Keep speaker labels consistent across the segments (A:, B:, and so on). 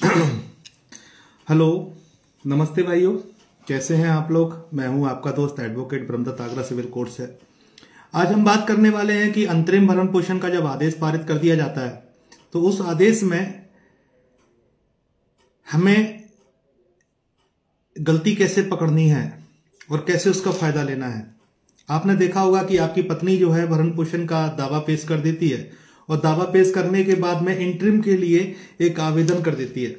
A: Hello, नमस्ते भाइयों। कैसे हैं आप लोग। मैं हूं आपका दोस्त advocate Brahmadatt Agra civil court से। आज हम बात करने वाले हैं कि अंतरिम भरण पोषण का जब आदेश पारित कर दिया जाता है तो उस आदेश में हमें गलती कैसे पकड़नी है और कैसे उसका फायदा लेना है। आपने देखा होगा कि आपकी पत्नी जो है भरण पोषण का दावा पेश कर देती है और दावा पेश करने के बाद में इंटरिम के लिए एक आवेदन कर देती है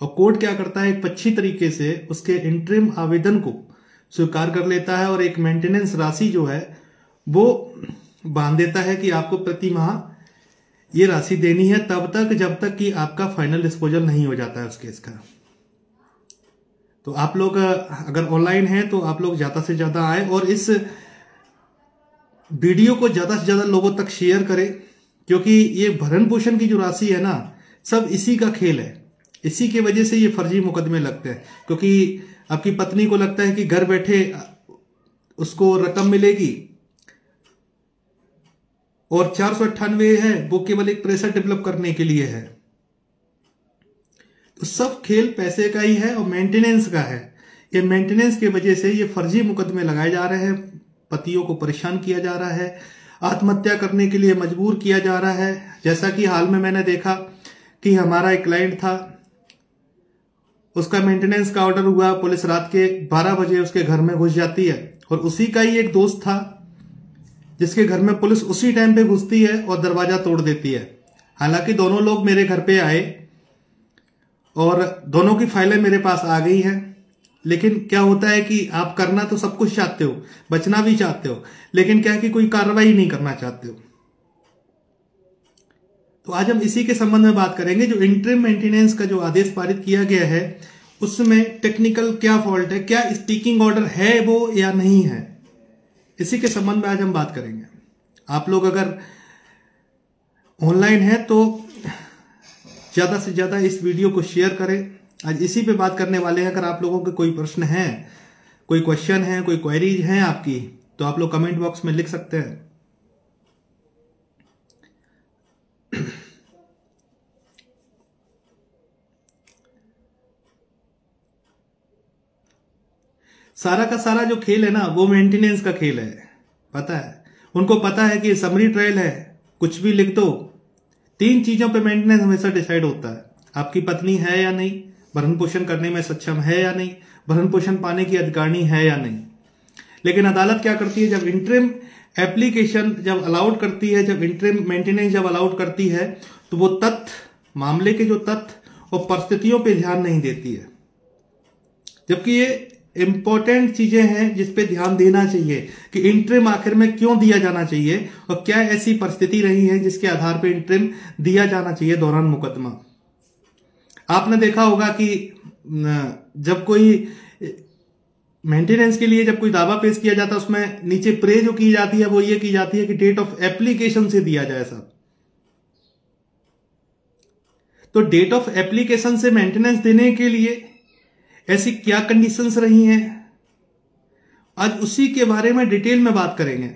A: और कोर्ट क्या करता है, एक अच्छी तरीके से उसके इंटरिम आवेदन को स्वीकार कर लेता है और एक मेंटेनेंस राशि जो है वो बांध देता है कि आपको प्रति माह ये राशि देनी है तब तक जब तक कि आपका फाइनल डिस्पोजल नहीं हो जाता है उस केस का। तो आप लोग अगर ऑनलाइन हैं तो आप लोग ज्यादा से ज्यादा आए और इस वीडियो को ज्यादा से ज्यादा लोगों तक शेयर करें, क्योंकि ये भरण पोषण की जो राशि है ना, सब इसी का खेल है। इसी के वजह से ये फर्जी मुकदमे लगते हैं, क्योंकि आपकी पत्नी को लगता है कि घर बैठे उसको रकम मिलेगी और 498 है वो केवल एक प्रेशर डेवलप करने के लिए है। तो सब खेल पैसे का ही है और मेंटेनेंस का है। ये मेंटेनेंस की वजह से ये फर्जी मुकदमे लगाए जा रहे हैं, पतियों को परेशान किया जा रहा है, आत्महत्या करने के लिए मजबूर किया जा रहा है। जैसा कि हाल में मैंने देखा कि हमारा एक क्लाइंट था, उसका मेंटेनेंस का ऑर्डर हुआ, पुलिस रात के 12 बजे उसके घर में घुस जाती है और उसी का ही एक दोस्त था जिसके घर में पुलिस उसी टाइम पे घुसती है और दरवाजा तोड़ देती है। हालांकि दोनों लोग मेरे घर पे आए और दोनों की फाइलें मेरे पास आ गई हैं, लेकिन क्या होता है कि आप करना तो सब कुछ चाहते हो, बचना भी चाहते हो, लेकिन क्या है कि कोई कार्रवाई नहीं करना चाहते हो। तो आज हम इसी के संबंध में बात करेंगे। जो इंटरिम मेंटेनेंस का जो आदेश पारित किया गया है उसमें टेक्निकल क्या फॉल्ट है, क्या स्टीकिंग ऑर्डर है वो या नहीं है, इसी के संबंध में आज हम बात करेंगे। आप लोग अगर ऑनलाइन हैं तो ज्यादा से ज्यादा इस वीडियो को शेयर करें। आज इसी पे बात करने वाले हैं। अगर आप लोगों के कोई प्रश्न है, कोई क्वेश्चन है, कोई क्वेरीज हैं आपकी, तो आप लोग कमेंट बॉक्स में लिख सकते हैं। सारा का सारा जो खेल है ना वो मेंटेनेंस का खेल है। पता है उनको, पता है कि समरी ट्रायल है, कुछ भी लिख दो। 3 चीजों पे मेंटेनेंस हमेशा डिसाइड होता है। आपकी पत्नी है या नहीं, भरण पोषण करने में सक्षम है या नहीं, भरण पोषण पाने की अधिकारिणी है या नहीं। लेकिन अदालत क्या करती है, जब इंटरिम एप्लीकेशन जब अलाउड करती है, जब इंटरिम मेंटेनेंस जब अलाउड करती है, तो वो तथ्य, मामले के जो तथ्य और परिस्थितियों पे ध्यान नहीं देती है। जबकि ये इंपॉर्टेंट चीजें हैं जिस पे ध्यान देना चाहिए कि इंटरिम आखिर में क्यों दिया जाना चाहिए और क्या ऐसी परिस्थिति रही है जिसके आधार पे इंटरिम दिया जाना चाहिए दौरान मुकदमा। आपने देखा होगा कि जब कोई मेंटेनेंस के लिए जब कोई दावा पेश किया जाता है उसमें नीचे प्रे जो की जाती है वो ये की जाती है कि डेट ऑफ एप्लीकेशन से दिया जाए साहब। तो डेट ऑफ एप्लीकेशन से मेंटेनेंस देने के लिए ऐसी क्या कंडीशंस रही हैं, आज उसी के बारे में डिटेल में बात करेंगे।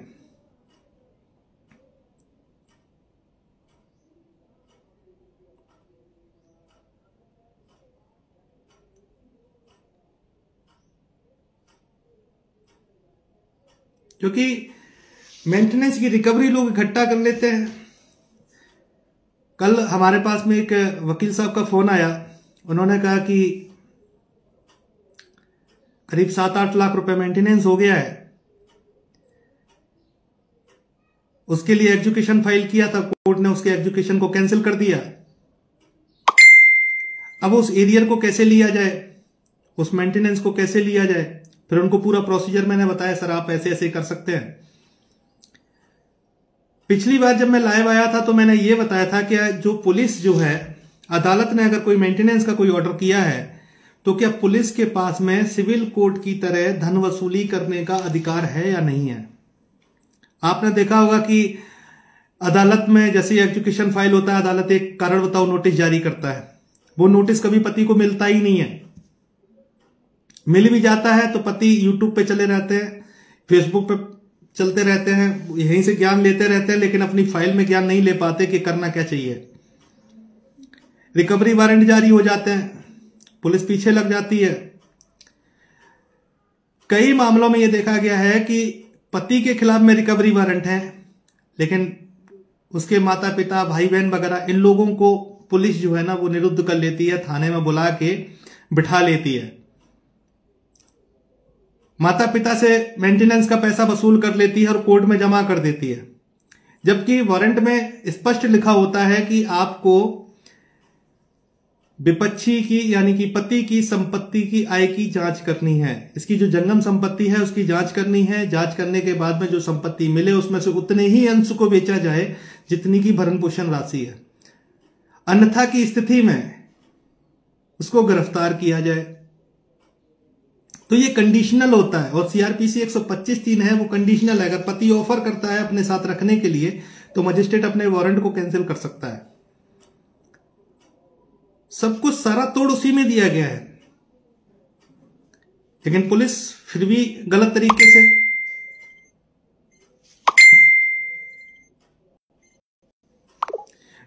A: क्योंकि मेंटेनेंस की रिकवरी लोग इकट्ठा कर लेते हैं। कल हमारे पास में एक वकील साहब का फोन आया, उन्होंने कहा कि करीब 7-8 लाख रुपए मेंटेनेंस हो गया है, उसके लिए एग्जीक्यूशन फाइल किया था, कोर्ट ने उसके एग्जीक्यूशन को कैंसिल कर दिया। अब उस एरियर को कैसे लिया जाए, उस मेंटेनेंस को कैसे लिया जाए, फिर उनको पूरा प्रोसीजर मैंने बताया, सर आप ऐसे ऐसे कर सकते हैं। पिछली बार जब मैं लाइव आया था तो मैंने ये बताया था कि जो पुलिस जो है, अदालत ने अगर कोई मेंटेनेंस का कोई ऑर्डर किया है तो क्या पुलिस के पास में सिविल कोर्ट की तरह धन वसूली करने का अधिकार है या नहीं है। आपने देखा होगा कि अदालत में जैसे एग्जीक्यूशन फाइल होता है, अदालत एक कारण बताओ नोटिस जारी करता है। वो नोटिस कभी पति को मिलता ही नहीं है, मिल भी जाता है तो पति यूट्यूब पे चले रहते हैं, फेसबुक पे चलते रहते हैं, यहीं से ज्ञान लेते रहते हैं, लेकिन अपनी फाइल में ज्ञान नहीं ले पाते कि करना क्या चाहिए। रिकवरी वारंट जारी हो जाते हैं, पुलिस पीछे लग जाती है। कई मामलों में यह देखा गया है कि पति के खिलाफ में रिकवरी वारंट है, लेकिन उसके माता पिता, भाई बहन वगैरह, इन लोगों को पुलिस जो है ना वो निरुद्ध कर लेती है, थाने में बुला के बिठा लेती है, माता पिता से मेंटेनेंस का पैसा वसूल कर लेती है और कोर्ट में जमा कर देती है। जबकि वारंट में स्पष्ट लिखा होता है कि आपको विपक्षी की यानी कि पति की संपत्ति की आय की जांच करनी है, इसकी जो जंगम संपत्ति है उसकी जांच करनी है। जांच करने के बाद में जो संपत्ति मिले उसमें से उतने ही अंश को बेचा जाए जितनी की भरण पोषण राशि है, अन्यथा की स्थिति में उसको गिरफ्तार किया जाए। तो ये कंडीशनल होता है और सीआरपीसी 125(3) है वो कंडीशनल है। अगर पति ऑफर करता है अपने साथ रखने के लिए तो मजिस्ट्रेट अपने वारंट को कैंसिल कर सकता है। सब कुछ सारा तोड़ उसी में दिया गया है, लेकिन पुलिस फिर भी गलत तरीके से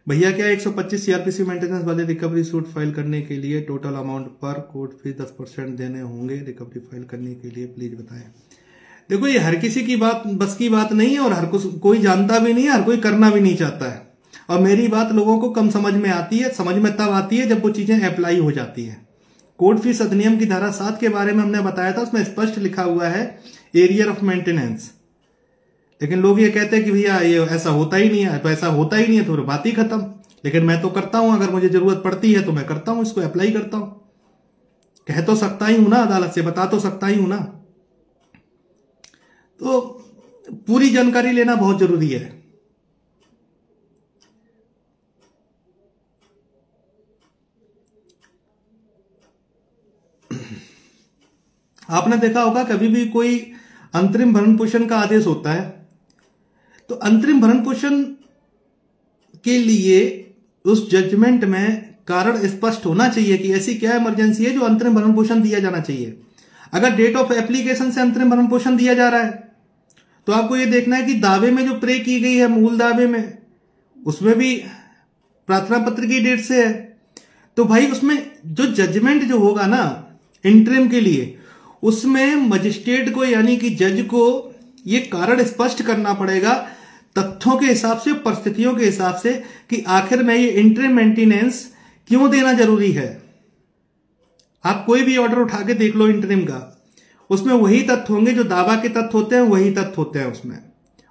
A: भैया क्या 125 सीआरपीसी मेंटेनेंस वाले रिकवरी सूट फाइल करने के लिए टोटल अमाउंट पर कोर्ट फीस 10% देने होंगे रिकवरी फाइल करने के लिए, प्लीज बताएं। देखो ये हर किसी की बात बस की बात नहीं है और हर कोई जानता भी नहीं है, हर कोई करना भी नहीं चाहता है। और मेरी बात लोगों को कम समझ में आती है, समझ में तब आती है जब वो चीजें अप्लाई हो जाती है। कोर्ट फीस अधिनियम की धारा 7 के बारे में हमने बताया था, उसमें स्पष्ट लिखा हुआ है एरियर ऑफ मेंटेनेंस, लेकिन लोग ये कहते हैं कि भैया ये ऐसा होता ही नहीं है, तो ऐसा होता ही नहीं है तो बात ही खत्म। लेकिन मैं तो करता हूं, अगर मुझे जरूरत पड़ती है तो मैं करता हूं, इसको अप्लाई करता हूं, कह तो सकता ही हूं ना, अदालत से बता तो सकता ही हूं ना। तो पूरी जानकारी लेना बहुत जरूरी है। आपने देखा होगा कभी भी कोई अंतरिम भरण पोषण का आदेश होता है तो अंतरिम भरण पोषण के लिए उस जजमेंट में कारण स्पष्ट होना चाहिए कि ऐसी क्या इमरजेंसी है जो अंतरिम भरण पोषण दिया जाना चाहिए। अगर डेट ऑफ एप्लीकेशन से अंतरिम भरण पोषण दिया जा रहा है तो आपको यह देखना है कि दावे में जो प्रे की गई है, मूल दावे में, उसमें भी प्रार्थना पत्र की डेट से है। तो भाई उसमें जो जजमेंट जो होगा ना इंटरिम के लिए, उसमें मजिस्ट्रेट को यानी कि जज को ये कारण स्पष्ट करना पड़ेगा तथ्यों के हिसाब से, परिस्थितियों के हिसाब से, कि आखिर में ये इंटरिम मेंटेनेंस क्यों देना जरूरी है। आप कोई भी ऑर्डर उठा के देख लो इंटरिम का, उसमें वही तथ्य होंगे जो दावा के तथ्य होते हैं, वही तथ्य होते हैं उसमें,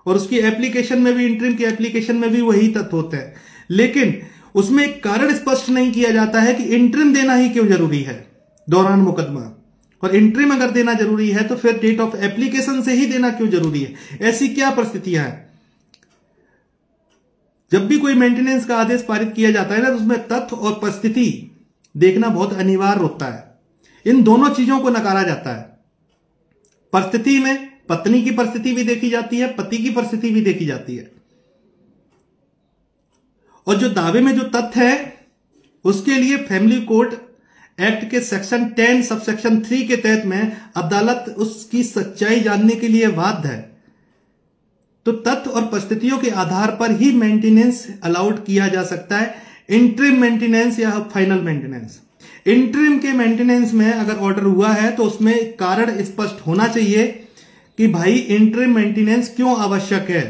A: और उसकी एप्लीकेशन में भी, इंटरिम की एप्लीकेशन में भी वही तथ्य होते हैं। लेकिन उसमें एक कारण स्पष्ट नहीं किया जाता है कि इंटरिम देना ही क्यों जरूरी है दौरान मुकदमा, और इंटरिम अगर देना जरूरी है तो फिर डेट ऑफ एप्लीकेशन से ही देना क्यों जरूरी है। ऐसी क्या परिस्थितियां हैं। जब भी कोई मेंटेनेंस का आदेश पारित किया जाता है ना तो उसमें तथ्य और परिस्थिति देखना बहुत अनिवार्य होता है। इन दोनों चीजों को नकारा जाता है। परिस्थिति में पत्नी की परिस्थिति भी देखी जाती है, पति की परिस्थिति भी देखी जाती है, और जो दावे में जो तथ्य है उसके लिए फैमिली कोर्ट एक्ट के सेक्शन 10 सबसेक्शन 3 के तहत में अदालत उसकी सच्चाई जानने के लिए बाध्य है। तो तथ्य और परिस्थितियों के आधार पर ही मेंटेनेंस अलाउड किया जा सकता है, इंटरिम मेंटेनेंस या फाइनल मेंटेनेंस। इंटरिम के मेंटेनेंस में अगर ऑर्डर हुआ है तो उसमें कारण स्पष्ट होना चाहिए कि भाई इंटरिम मेंटेनेंस क्यों आवश्यक है।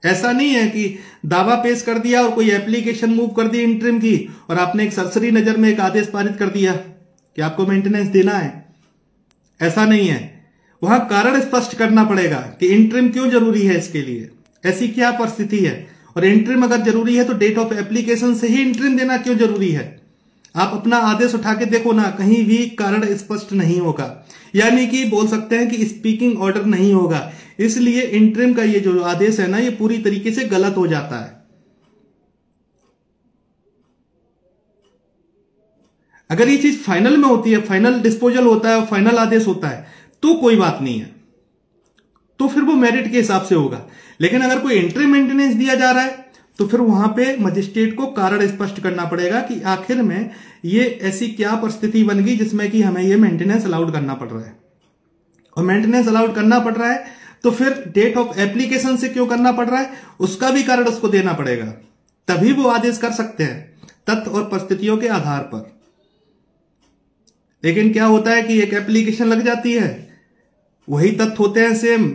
A: ऐसा नहीं है कि दावा पेश कर दिया और कोई एप्लीकेशन मूव कर दी इंटरिम की और आपने एक सरसरी नजर में एक आदेश पारित कर दिया कि आपको मेंटेनेंस देना है। ऐसा नहीं है, वहां कारण स्पष्ट करना पड़ेगा कि इंटरिम क्यों जरूरी है, इसके लिए ऐसी क्या परिस्थिति है, और इंटरिम अगर जरूरी है तो डेट ऑफ एप्लीकेशन से ही इंटरिम देना क्यों जरूरी है। आप अपना आदेश उठा के देखो ना, कहीं भी कारण स्पष्ट नहीं होगा, यानी कि बोल सकते हैं कि स्पीकिंग ऑर्डर नहीं होगा। इसलिए इंटरिम का ये जो आदेश है ना, ये पूरी तरीके से गलत हो जाता है। अगर ये चीज फाइनल में होती है, फाइनल डिस्पोजल होता है, फाइनल आदेश होता है, तो कोई बात नहीं है, तो फिर वो मेरिट के हिसाब से होगा। लेकिन अगर कोई इंटरिम मेंटेनेंस दिया जा रहा है तो फिर वहां पे मजिस्ट्रेट को कारण स्पष्ट करना पड़ेगा कि आखिर में ये ऐसी क्या परिस्थिति बन गई जिसमें कि हमें ये मेंटेनेंस अलाउड करना पड़ रहा है। और मेंटेनेंस अलाउड करना पड़ रहा है तो फिर डेट ऑफ एप्लीकेशन से क्यों करना पड़ रहा है, उसका भी कारण उसको देना पड़ेगा, तभी वो आदेश कर सकते हैं, तथ्य और परिस्थितियों के आधार पर। लेकिन क्या होता है कि एक एप्लीकेशन लग जाती है, वही तथ्य होते हैं सेम,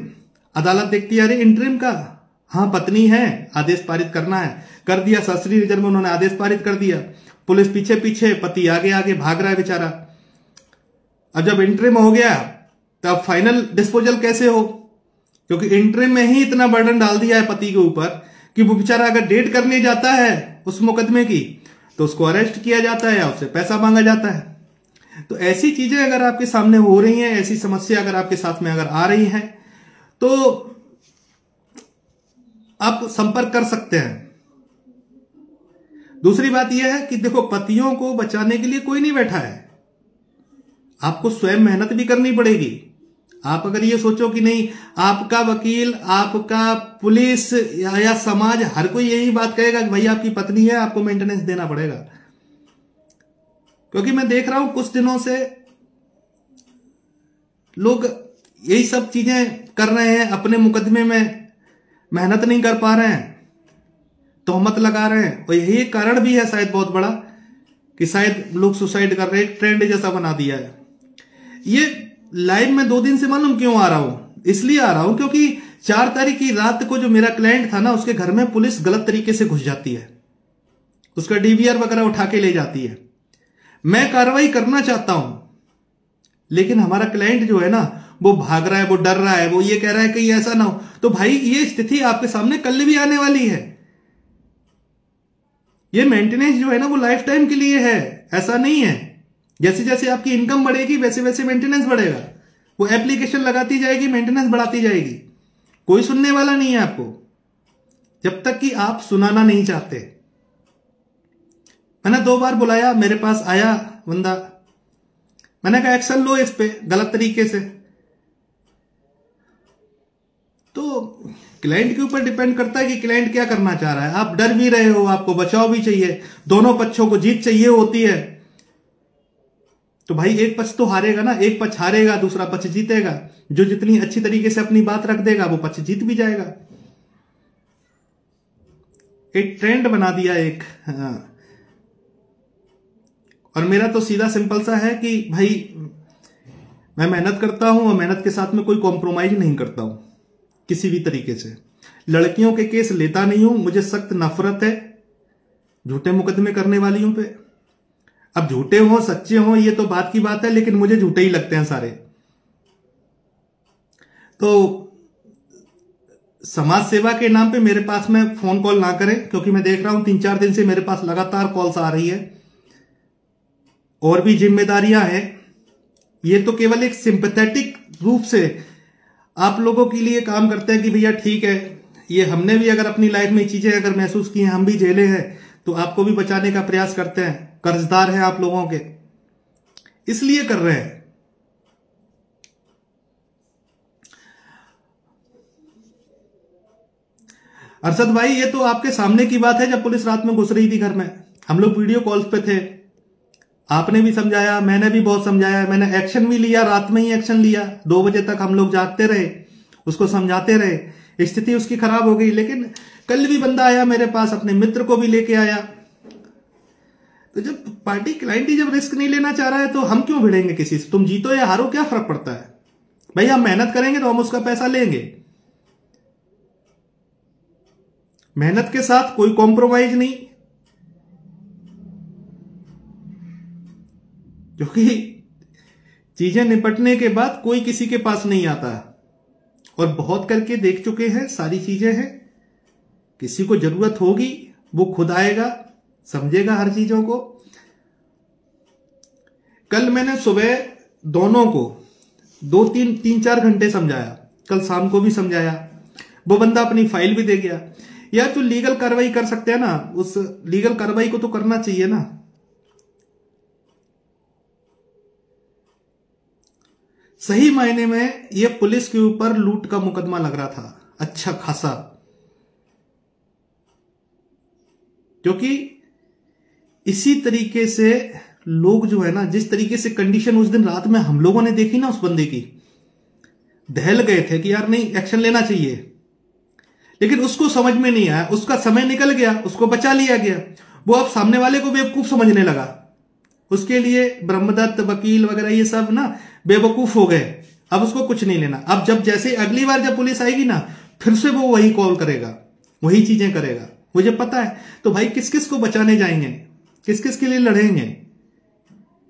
A: अदालत देखती है अरे इंटरिम का, हाँ पत्नी है, आदेश पारित करना है, कर दिया, शास्त्रीय रिजर्व में उन्होंने आदेश पारित कर दिया, पुलिस पीछे पीछे, पति आगे आगे भाग रहा है बेचारा। अब जब इंटरिम हो गया तब फाइनल डिस्पोजल कैसे हो, क्योंकि इंटरिम में ही इतना बर्डन डाल दिया है पति के ऊपर कि वो बेचारा अगर डेट करने जाता है उस मुकदमे की तो उसको अरेस्ट किया जाता है या उससे पैसा मांगा जाता है। तो ऐसी चीजें अगर आपके सामने हो रही हैं, ऐसी समस्या अगर आपके साथ में अगर आ रही हैं तो आप संपर्क कर सकते हैं। दूसरी बात यह है कि देखो, पतियों को बचाने के लिए कोई नहीं बैठा है, आपको स्वयं मेहनत भी करनी पड़ेगी। आप अगर ये सोचो कि नहीं, आपका वकील, आपका पुलिस या समाज हर कोई यही बात कहेगा कि भाई आपकी पत्नी है, आपको मेंटेनेंस देना पड़ेगा। क्योंकि मैं देख रहा हूं कुछ दिनों से लोग यही सब चीजें कर रहे हैं, अपने मुकदमे में मेहनत नहीं कर पा रहे हैं, तोहमत लगा रहे हैं। और यही एक कारण भी है शायद बहुत बड़ा कि शायद लोग सुसाइड कर रहे हैं, ट्रेंड जैसा बना दिया है। ये लाइव में 2 दिन से मालूम क्यों आ रहा हूं, इसलिए आ रहा हूं क्योंकि 4 तारीख की रात को जो मेरा क्लाइंट था ना, उसके घर में पुलिस गलत तरीके से घुस जाती है, उसका डीवीआर वगैरह उठा के ले जाती है। मैं कार्रवाई करना चाहता हूं, लेकिन हमारा क्लाइंट जो है ना वो भाग रहा है, वो डर रहा है, वो ये कह रहा है कि ऐसा ना हो। तो भाई ये स्थिति आपके सामने कल भी आने वाली है। ये मेंटेनेंस जो है ना वो लाइफ टाइम के लिए है, ऐसा नहीं है जैसे जैसे आपकी इनकम बढ़ेगी वैसे वैसे मेंटेनेंस बढ़ेगा। वो एप्लीकेशन लगाती जाएगी, मेंटेनेंस बढ़ाती जाएगी, कोई सुनने वाला नहीं है आपको जब तक कि आप सुनाना नहीं चाहते। मैंने 2 बार बुलाया, मेरे पास आया बंदा, मैंने कहा एक्शन लो इस पे गलत तरीके से। तो क्लाइंट के ऊपर डिपेंड करता है कि क्लाइंट क्या करना चाह रहा है। आप डर भी रहे हो, आपको बचाव भी चाहिए, दोनों पक्षों को जीत चाहिए होती है। तो भाई एक पक्ष तो हारेगा ना, एक पक्ष हारेगा, दूसरा पक्ष जीतेगा। जो जितनी अच्छी तरीके से अपनी बात रख देगा वो पक्ष जीत भी जाएगा। एक ट्रेंड बना दिया एक। और मेरा तो सीधा सिंपल सा है कि भाई मैं मेहनत करता हूं और मेहनत के साथ में कोई कॉम्प्रोमाइज नहीं करता हूं किसी भी तरीके से। लड़कियों के केस लेता नहीं हूं, मुझे सख्त नफरत है झूठे मुकदमे करने वालियों पे। अब झूठे हो सच्चे हो ये तो बात की बात है, लेकिन मुझे झूठे ही लगते हैं सारे। तो समाज सेवा के नाम पे मेरे पास में फोन कॉल ना करें, क्योंकि मैं देख रहा हूं 3-4 दिन से मेरे पास लगातार कॉल्स आ रही है। और भी जिम्मेदारियां हैं। ये तो केवल एक सिंपैथेटिक रूप से आप लोगों के लिए काम करते हैं कि भैया ठीक है, ये हमने भी अगर अपनी लाइफ में चीजें अगर महसूस की हैं, हम भी झेले हैं, तो आपको भी बचाने का प्रयास करते हैं। कर्जदार हैं आप लोगों के, इसलिए कर रहे हैं। अरशद भाई ये तो आपके सामने की बात है, जब पुलिस रात में घुस रही थी घर में, हम लोग वीडियो कॉल्स पे थे, आपने भी समझाया, मैंने भी बहुत समझाया, मैंने एक्शन भी लिया, रात में ही एक्शन लिया। 2 बजे तक हम लोग जागते रहे, उसको समझाते रहे, स्थिति उसकी खराब हो गई। लेकिन कल भी बंदा आया मेरे पास, अपने मित्र को भी लेके आया। तो जब पार्टी क्लाइंट ही जब रिस्क नहीं लेना चाह रहा है तो हम क्यों भिड़ेंगे किसी से? तुम जीतो या हारो क्या फर्क पड़ता है भाई, हम मेहनत करेंगे तो हम उसका पैसा लेंगे। मेहनत के साथ कोई कॉम्प्रोमाइज नहीं, क्योंकि चीजें निपटने के बाद कोई किसी के पास नहीं आता। और बहुत करके देख चुके हैं, सारी चीजें हैं। किसी को जरूरत होगी वो खुद आएगा, समझेगा हर चीजों को। कल मैंने सुबह दोनों को 3-4 घंटे समझाया, कल शाम को भी समझाया। वो बंदा अपनी फाइल भी दे गया। यार तो लीगल कार्रवाई कर सकते हैं ना, उस लीगल कार्रवाई को तो करना चाहिए ना। सही मायने में ये पुलिस के ऊपर लूट का मुकदमा लग रहा था अच्छा खासा, क्योंकि इसी तरीके से लोग जो है ना, जिस तरीके से कंडीशन उस दिन रात में हम लोगों ने देखी ना उस बंदे की, दहल गए थे कि यार नहीं एक्शन लेना चाहिए। लेकिन उसको समझ में नहीं आया, उसका समय निकल गया, उसको बचा लिया गया। वो अब सामने वाले को बेवकूफ समझने लगा। उसके लिए ब्रह्मदत्त, वकील वगैरह ये सब ना बेवकूफ हो गए। अब उसको कुछ नहीं लेना। अब जैसे अगली बार जब पुलिस आएगी ना, फिर से वो वही कॉल करेगा, वही चीजें करेगा, मुझे पता है। तो भाई किस किस को बचाने जाएंगे, किस किस के लिए लड़ेंगे?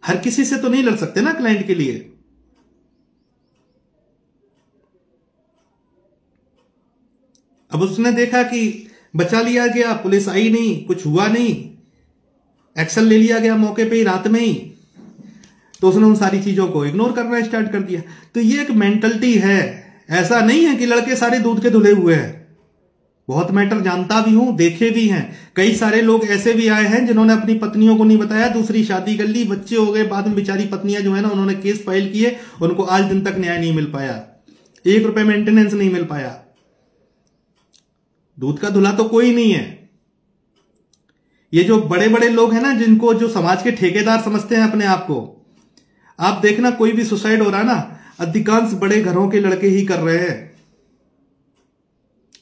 A: हर किसी से तो नहीं लड़ सकते ना क्लाइंट के लिए। अब उसने देखा कि बचा लिया गया, पुलिस आई नहीं, कुछ हुआ नहीं, एक्शन ले लिया गया मौके पे ही, रात में ही, तो उसने उन सारी चीजों को इग्नोर करना स्टार्ट कर दिया। तो ये एक मेंटलिटी है। ऐसा नहीं है कि लड़के सारे दूध के धुले हुए हैं। बहुत मैटर जानता भी हूं, देखे भी हैं। कई सारे लोग ऐसे भी आए हैं जिन्होंने अपनी पत्नियों को नहीं बताया, दूसरी शादी कर ली, बच्चे हो गए, बाद में बेचारी पत्नियां जो है ना, उन्होंने केस फाइल किए, उनको आज दिन तक न्याय नहीं मिल पाया, 1 रुपए मेंटेनेंस नहीं मिल पाया। दूध का धुला तो कोई नहीं है। ये जो बड़े बड़े लोग हैं ना, जिनको जो समाज के ठेकेदार समझते हैं अपने आप को, आप देखना कोई भी सुसाइड हो रहा है ना, अधिकांश बड़े घरों के लड़के ही कर रहे हैं।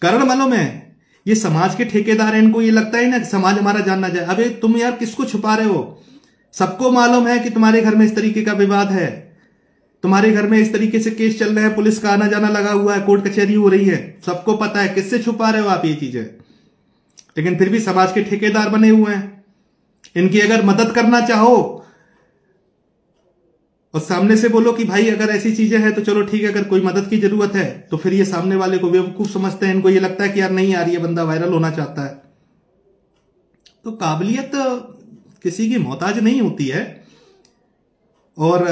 A: कारण मालूम है, ये समाज के ठेकेदार हैं। इनको ये लगता है ना कि समाज हमारा जानना जाए। अबे तुम यार किसको छुपा रहे हो? सबको मालूम है कि तुम्हारे घर में इस तरीके का विवाद है, तुम्हारे घर में इस तरीके से केस चल रहे हैं, पुलिस का आना जाना लगा हुआ है, कोर्ट कचहरी हो रही है, सबको पता है। किससे छुपा रहे हो आप ये चीजें? लेकिन फिर भी समाज के ठेकेदार बने हुए हैं। इनकी अगर मदद करना चाहो और सामने से बोलो कि भाई अगर ऐसी चीजें हैं तो चलो ठीक है, अगर कोई मदद की जरूरत है, तो फिर ये सामने वाले को बेवकूफ समझते हैं। इनको ये लगता है कि यार नहीं यार, ये बंदा वायरल होना चाहता है। तो काबिलियत किसी की मोहताज नहीं होती है, और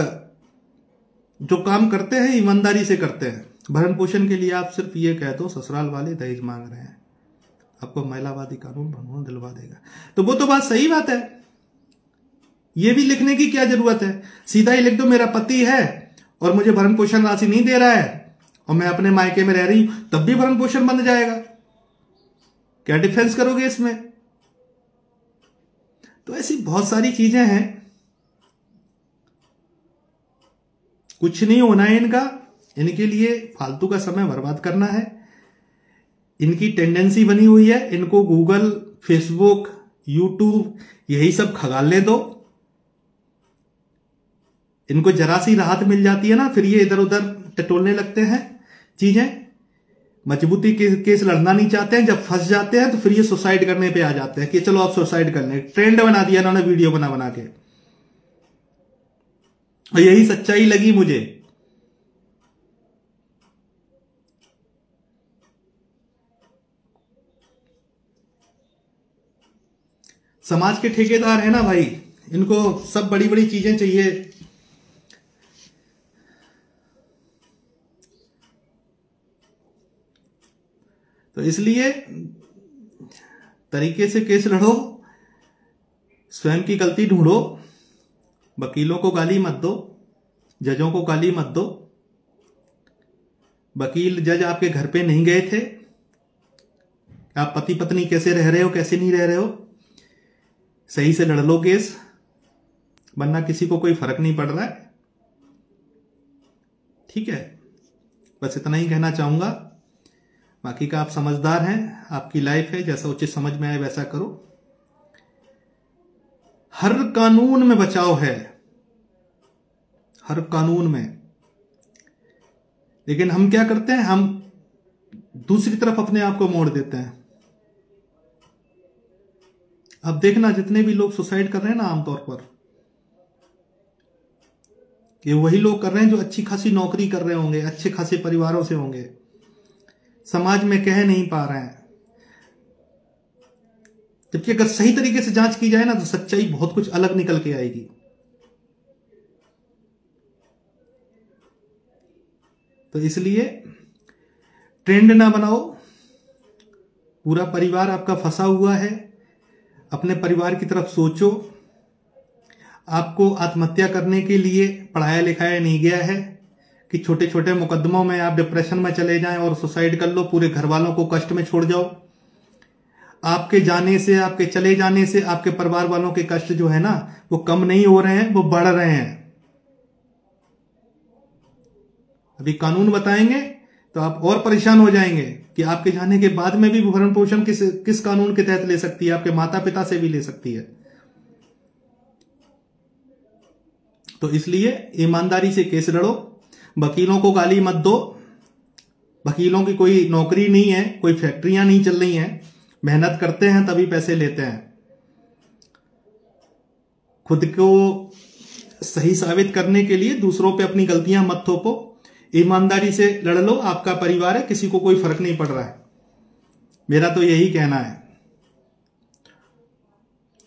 A: जो काम करते हैं ईमानदारी से करते हैं। भरण पोषण के लिए आप सिर्फ ये कह दो ससुराल वाले दहेज मांग रहे हैं, आपको महिलावादी कानून भंगून दिलवा देगा, तो वो तो बात सही बात है। ये भी लिखने की क्या जरूरत है? सीधा ही लिख दो मेरा पति है और मुझे भरण पोषण राशि नहीं दे रहा है और मैं अपने मायके में रह रही हूं, तब भी भरण पोषण बन जाएगा। क्या डिफेंस करोगे इसमें? तो ऐसी बहुत सारी चीजें हैं। कुछ नहीं होना है इनका, इनके लिए फालतू का समय बर्बाद करना है। इनकी टेंडेंसी बनी हुई है, इनको गूगल, फेसबुक, यूट्यूब यही सब खगालने दो। इनको जरा सी राहत मिल जाती है ना, फिर ये इधर उधर टटोलने लगते हैं चीजें। मजबूती के केस लड़ना नहीं चाहते हैं, जब फंस जाते हैं तो फिर ये सुसाइड करने पे आ जाते हैं कि चलो आप सुसाइड कर लें। ट्रेंड बना दिया इन्होंने वीडियो बना बना के, और यही सच्चाई लगी मुझे। समाज के ठेकेदार है ना भाई, इनको सब बड़ी बड़ी चीजें चाहिए। तो इसलिए तरीके से केस लड़ो, स्वयं की गलती ढूंढो, वकीलों को गाली मत दो, जजों को गाली मत दो। वकील जज आपके घर पे नहीं गए थे, आप पति पत्नी कैसे रह रहे हो कैसे नहीं रह रहे हो, सही से लड़ लो केस, वरना किसी को कोई फर्क नहीं पड़ रहा है। ठीक है, बस इतना ही कहना चाहूंगा। बाकी का आप समझदार हैं, आपकी लाइफ है, जैसा उचित समझ में आए वैसा करो। हर कानून में बचाव है, हर कानून में। लेकिन हम क्या करते हैं, हम दूसरी तरफ अपने आप को मोड़ देते हैं। अब देखना जितने भी लोग सुसाइड कर रहे हैं ना, आमतौर पर ये वही लोग कर रहे हैं जो अच्छी खासी नौकरी कर रहे होंगे, अच्छे खासे परिवारों से होंगे, समाज में कह नहीं पा रहे हैं। जबकि अगर सही तरीके से जांच की जाए ना, तो सच्चाई बहुत कुछ अलग निकल के आएगी। तो इसलिए ट्रेंड ना बनाओ। पूरा परिवार आपका फंसा हुआ है, अपने परिवार की तरफ सोचो। आपको आत्महत्या करने के लिए पढ़ाया लिखाया नहीं गया है कि छोटे छोटे मुकदमों में आप डिप्रेशन में चले जाएं और सुसाइड कर लो, पूरे घर वालों को कष्ट में छोड़ जाओ। आपके जाने से, आपके चले जाने से आपके परिवार वालों के कष्ट जो है ना, वो कम नहीं हो रहे हैं, वो बढ़ रहे हैं। अभी कानून बताएंगे तो आप और परेशान हो जाएंगे कि आपके जाने के बाद में भी भरण पोषण किस कानून के तहत ले सकती है, आपके माता पिता से भी ले सकती है। तो इसलिए ईमानदारी से केस लड़ो, वकीलों को गाली मत दो। वकीलों की कोई नौकरी नहीं है, कोई फैक्ट्रियां नहीं चल रही हैं, मेहनत करते हैं तभी पैसे लेते हैं। खुद को सही साबित करने के लिए दूसरों पे अपनी गलतियां मत थोपो, ईमानदारी से लड़ लो। आपका परिवार है, किसी को कोई फर्क नहीं पड़ रहा है, मेरा तो यही कहना है।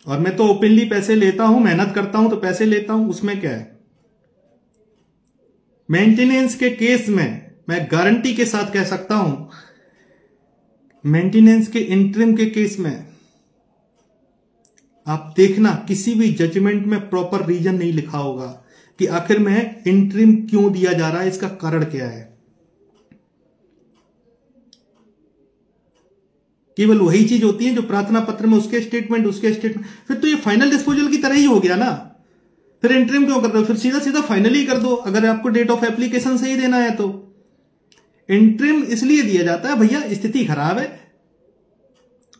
A: और मैं तो ओपनली पैसे लेता हूं, मेहनत करता हूं तो पैसे लेता हूं, उसमें क्या है। मेंटेनेंस के केस में मैं गारंटी के साथ कह सकता हूं, मेंटेनेंस के इंटरिम के केस में आप देखना किसी भी जजमेंट में प्रॉपर रीजन नहीं लिखा होगा कि आखिर में इंटरिम क्यों दिया जा रहा है, इसका कारण क्या है। केवल वही चीज होती है जो प्रार्थना पत्र में उसके स्टेटमेंट, फिर तो ये फाइनल डिस्पोजल की तरह ही हो गया ना। फिर इंटरिम क्यों कर रहे हो, फिर सीधा सीधा फाइनल ही कर दो अगर आपको डेट ऑफ एप्लीकेशन से ही देना है तो। इंटरिम इसलिए दिया जाता है भैया स्थिति खराब है,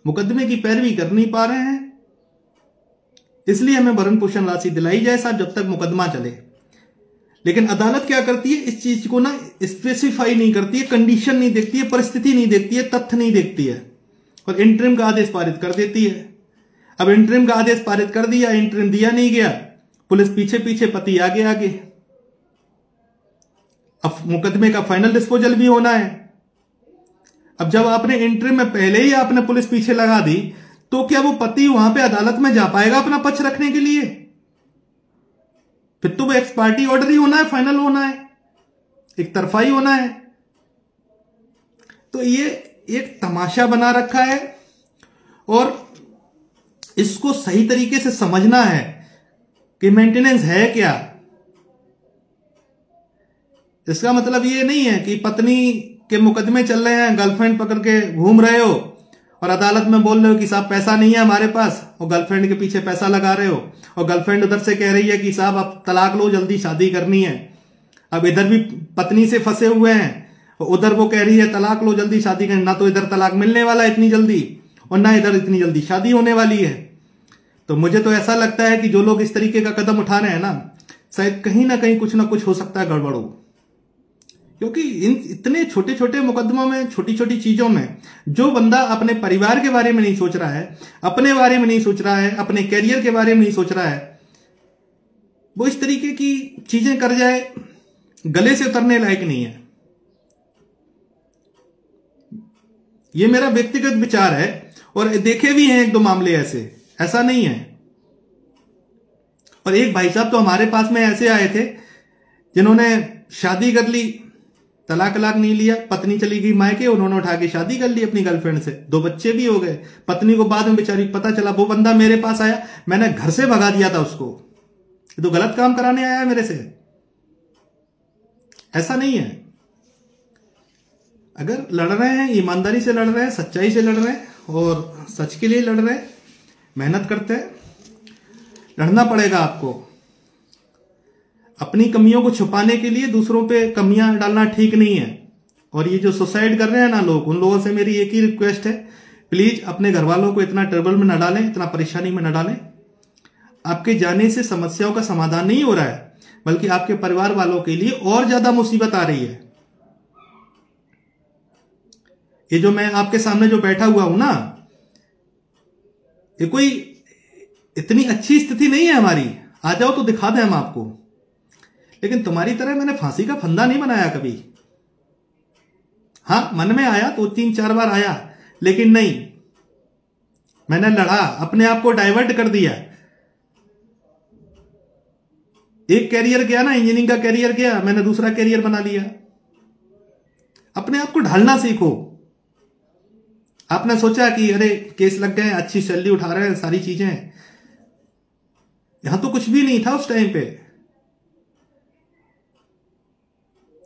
A: मुकदमे की पैरवी कर नहीं पा रहे हैं, इसलिए हमें भरण पोषण राशि दिलाई जाए साहब जब तक मुकदमा चले। लेकिन अदालत क्या करती है, इस चीज को ना स्पेसिफाई नहीं करती है, कंडीशन नहीं देखती है, परिस्थिति नहीं देखती है, तथ्य नहीं देखती है, और इंटरिम का आदेश पारित कर देती है। अब इंटरिम का आदेश पारित कर दिया, इंटरिम दिया नहीं गया, पुलिस पीछे पीछे, पति आगे आगे। अब मुकदमे का फाइनल डिस्पोजल भी होना है। अब जब आपने इंटरिम में पहले ही आपने पुलिस पीछे लगा दी, तो क्या वो पति वहां पे अदालत में जा पाएगा अपना पक्ष रखने के लिए? फिर तो वो एक्स पार्टी ऑर्डर ही होना है, फाइनल होना है, एक तरफा ही होना है। तो ये एक तमाशा बना रखा है, और इसको सही तरीके से समझना है कि मेंटेनेंस है क्या। इसका मतलब ये नहीं है कि पत्नी के मुकदमे चल रहे हैं, गर्लफ्रेंड पकड़ के घूम रहे हो और अदालत में बोल रहे हो कि साहब पैसा नहीं है हमारे पास, और गर्लफ्रेंड के पीछे पैसा लगा रहे हो, और गर्लफ्रेंड उधर से कह रही है कि साहब आप तलाक लो, जल्दी शादी करनी है। अब इधर भी पत्नी से फंसे हुए हैं, और उधर वो कह रही है तलाक लो, जल्दी शादी करनी। ना तो इधर तलाक मिलने वाला इतनी जल्दी, और ना इधर इतनी जल्दी शादी होने वाली है। तो मुझे तो ऐसा लगता है कि जो लोग इस तरीके का कदम उठा रहे हैं ना, शायद कहीं ना कहीं कुछ ना कुछ हो सकता है गड़बड़ हो। क्योंकि इन इतने छोटे छोटे मुकदमों में, छोटी छोटी चीजों में, जो बंदा अपने परिवार के बारे में नहीं सोच रहा है, अपने बारे में नहीं सोच रहा है, अपने कैरियर के बारे में नहीं सोच रहा है, वो इस तरीके की चीजें कर जाए, गले से उतरने लायक नहीं है। ये मेरा व्यक्तिगत विचार है, और देखे भी हैं एक दो मामले ऐसा नहीं है। और एक भाई साहब तो हमारे पास में ऐसे आए थे जिन्होंने शादी कर ली, तलाक नहीं लिया, पत्नी चली गई मायके, उन्होंने उठा के शादी कर ली अपनी गर्लफ्रेंड से, 2 बच्चे भी हो गए। पत्नी को बाद में बेचारी पता चला, वो बंदा मेरे पास आया, मैंने घर से भगा दिया था उसको, ये तो गलत काम कराने आया मेरे से। ऐसा नहीं है। अगर लड़ रहे हैं, ईमानदारी से लड़ रहे हैं, सच्चाई से लड़ रहे हैं, और सच के लिए लड़ रहे हैं, मेहनत करते हैं, लड़ना पड़ेगा आपको। अपनी कमियों को छुपाने के लिए दूसरों पे कमियां डालना ठीक नहीं है। और ये जो सुसाइड कर रहे हैं ना लोग, उन लोगों से मेरी एक ही रिक्वेस्ट है, प्लीज अपने घर वालों को इतना ट्रबल में न डालें, इतना परेशानी में न डालें। आपके जाने से समस्याओं का समाधान नहीं हो रहा है, बल्कि आपके परिवार वालों के लिए और ज्यादा मुसीबत आ रही है। ये जो मैं आपके सामने जो बैठा हुआ हूं ना, ये कोई इतनी अच्छी स्थिति नहीं है हमारी, आ जाओ तो दिखा दें हम आपको। लेकिन तुम्हारी तरह मैंने फांसी का फंदा नहीं बनाया कभी। हां, मन में आया तो 3-4 बार आया, लेकिन नहीं, मैंने लड़ा, अपने आप को डाइवर्ट कर दिया। एक कैरियर गया ना, इंजीनियरिंग का कैरियर गया, मैंने दूसरा कैरियर बना लिया। अपने आप को ढालना सीखो। आपने सोचा कि अरे केस लग गए, अच्छी सैलरी उठा रहे हैं, सारी चीजें, यहां तो कुछ भी नहीं था उस टाइम पे।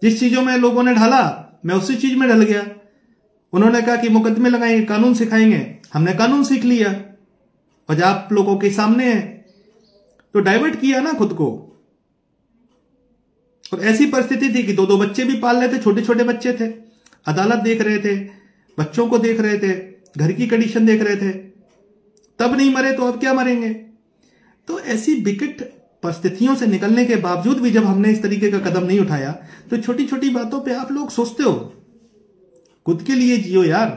A: जिस चीजों में लोगों ने ढाला, मैं उसी चीज में ढल गया। उन्होंने कहा कि मुकदमे लगाएंगे, कानून सिखाएंगे, हमने कानून सीख लिया, और जब आप लोगों के सामने है तो डाइवर्ट किया ना खुद को। और ऐसी परिस्थिति थी कि 2-2 बच्चे भी पाल रहे थे, छोटे छोटे बच्चे थे। अदालत देख रहे थे, बच्चों को देख रहे थे, घर की कंडीशन देख रहे थे, तब नहीं मरे तो अब क्या मरेंगे। तो ऐसी विकट परिस्थितियों से निकलने के बावजूद भी जब हमने इस तरीके का कदम नहीं उठाया, तो छोटी छोटी बातों पे आप लोग सोचते हो। खुद के लिए जियो यार।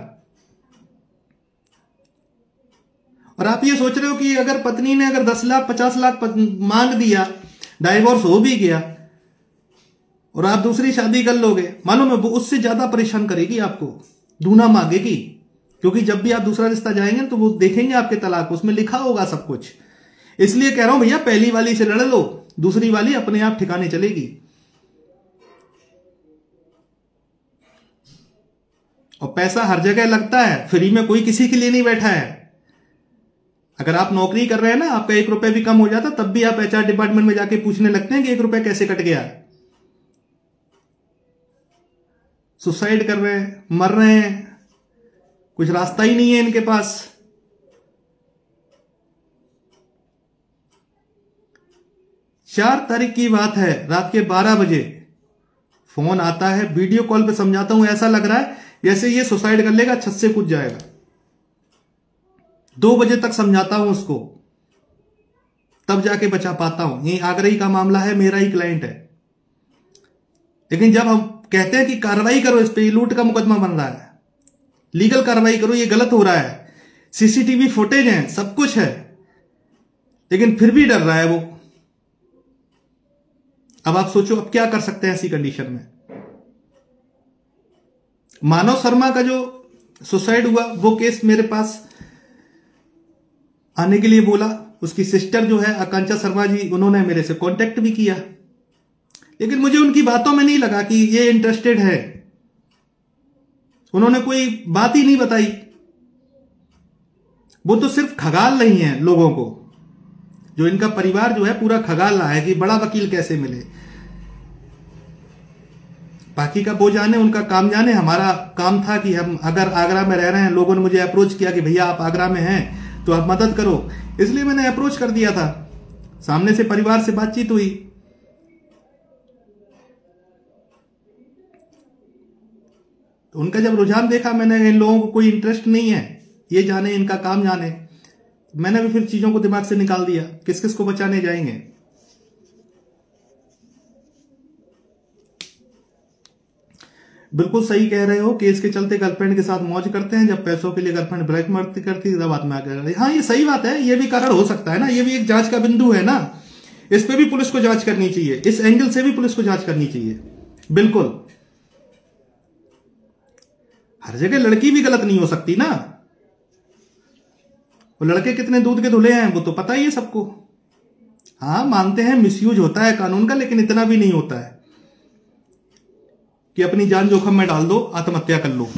A: और आप ये सोच रहे हो कि अगर पत्नी ने अगर 10 लाख 50 लाख मांग दिया, डाइवोर्स हो भी गया और आप दूसरी शादी कर लोगे, मालूम है वो उससे ज्यादा परेशान करेगी आपको, दूना मांगेगी। क्योंकि जब भी आप दूसरा रिश्ता जाएंगे तो वो देखेंगे आपके तलाक, उसमें लिखा होगा सब कुछ। इसलिए कह रहा हूं भैया, पहली वाली से लड़ लो, दूसरी वाली अपने आप ठिकाने चलेगी। और पैसा हर जगह लगता है, फ्री में कोई किसी के लिए नहीं बैठा है। अगर आप नौकरी कर रहे हैं ना, आपका 1 रुपया भी कम हो जाता तब भी आप HR डिपार्टमेंट में जाके पूछने लगते हैं कि 1 रुपया कैसे कट गया। सुसाइड कर रहे हैं, मर रहे हैं, कुछ रास्ता ही नहीं है इनके पास। चार तारीख की बात है, रात के 12 बजे फोन आता है, वीडियो कॉल पे समझाता हूं, ऐसा लग रहा है जैसे ये सुसाइड कर लेगा, छत से कूद जाएगा। 2 बजे तक समझाता हूं उसको, तब जाके बचा पाता हूं। ये आगरा का मामला है, मेरा ही क्लाइंट है। लेकिन जब हम कहते हैं कि कार्रवाई करो, इस पे लूट का मुकदमा बन रहा है, लीगल कार्रवाई करो, ये गलत हो रहा है, CCTV फुटेज है, सब कुछ है, लेकिन फिर भी डर रहा है वो। अब आप सोचो अब क्या कर सकते हैं ऐसी कंडीशन में। मानव शर्मा का जो सुसाइड हुआ, वो केस मेरे पास आने के लिए बोला, उसकी सिस्टर जो है आकांक्षा शर्मा जी, उन्होंने मेरे से कांटेक्ट भी किया, लेकिन मुझे उनकी बातों में नहीं लगा कि ये इंटरेस्टेड है। उन्होंने कोई बात ही नहीं बताई। वो तो सिर्फ खगाल रही हैं लोगों को, जो इनका परिवार जो है पूरा खगाल रहा है कि बड़ा वकील कैसे मिले। बाकी का वो जाने, उनका काम जाने। हमारा काम था कि हम अगर आगरा में रह रहे हैं, लोगों ने मुझे अप्रोच किया कि भैया आप आगरा में हैं तो आप मदद करो, इसलिए मैंने अप्रोच कर दिया था। सामने से परिवार से बातचीत हुई, तो उनका जब रुझान देखा मैंने, इन लोगों को कोई इंटरेस्ट नहीं है, ये जाने इनका काम जाने, मैंने भी फिर चीजों को दिमाग से निकाल दिया, किस किस को बचाने जाएंगे। बिल्कुल सही कह रहे हो, केस के चलते गर्लफ्रेंड के साथ मौज करते हैं, जब पैसों के लिए गर्लफ्रेंड ब्लैक मर्ती करती है तब आत्मा कर। हाँ ये सही बात है, ये भी कारण हो सकता है ना, ये भी एक जांच का बिंदु है ना, इस पे भी पुलिस को जांच करनी चाहिए, इस एंगल से भी पुलिस को जांच करनी चाहिए। बिल्कुल, हर जगह लड़की भी गलत नहीं हो सकती ना। वो लड़के कितने दूध के धुले हैं वो तो पता ही है सबको। हाँ मानते हैं मिसयूज होता है कानून का, लेकिन इतना भी नहीं होता है कि अपनी जान जोखिम में डाल दो, आत्महत्या कर लो।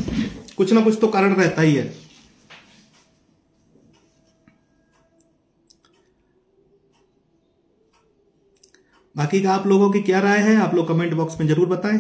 A: कुछ ना कुछ तो कारण रहता ही है। बाकी का आप लोगों की क्या राय है, आप लोग कमेंट बॉक्स में जरूर बताएं।